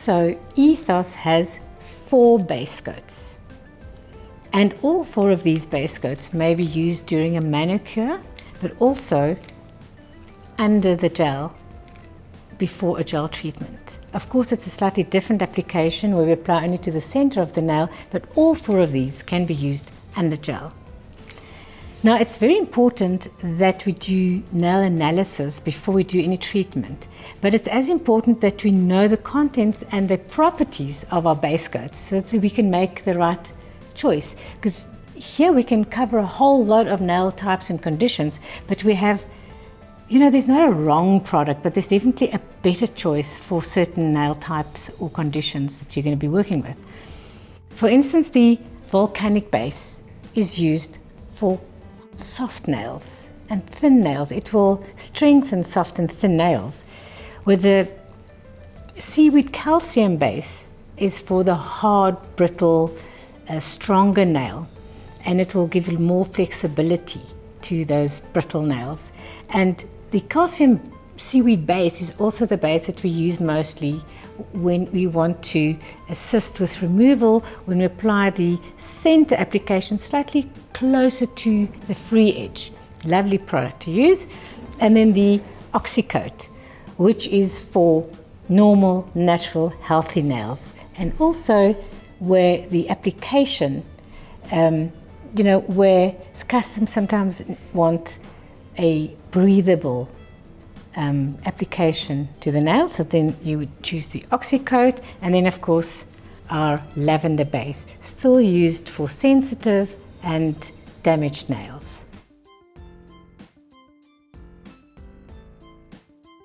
So ETHOS has 4 base coats, and all 4 of these base coats may be used during a manicure, but also under the gel before a gel treatment. Of course, it's a slightly different application where we apply only to the center of the nail, but all 4 of these can be used under gel. Now, it's very important that we do nail analysis before we do any treatment, but it's as important that we know the contents and the properties of our base coats so that we can make the right choice. Because here we can cover a whole lot of nail types and conditions, but we have, there's not a wrong product, but there's definitely a better choice for certain nail types or conditions that you're going to be working with. For instance, the Volcanic Base is used for soft nails and thin nails. It will strengthen soft and thin nails. Where the Seaweed Calcium Base is for the hard, brittle, stronger nail, and it will give you more flexibility to those brittle nails. And the calcium seaweed base is also the base that we use mostly when we want to assist with removal, when we apply the center application slightly closer to the free edge. Lovely product to use. And then the OxyCoat, which is for normal, natural, healthy nails. And also where the application, where customs sometimes want a breathable application to the nail, so then you would choose the OxyCoat, and then of course our Lavender Base, still used for sensitive and damaged nails.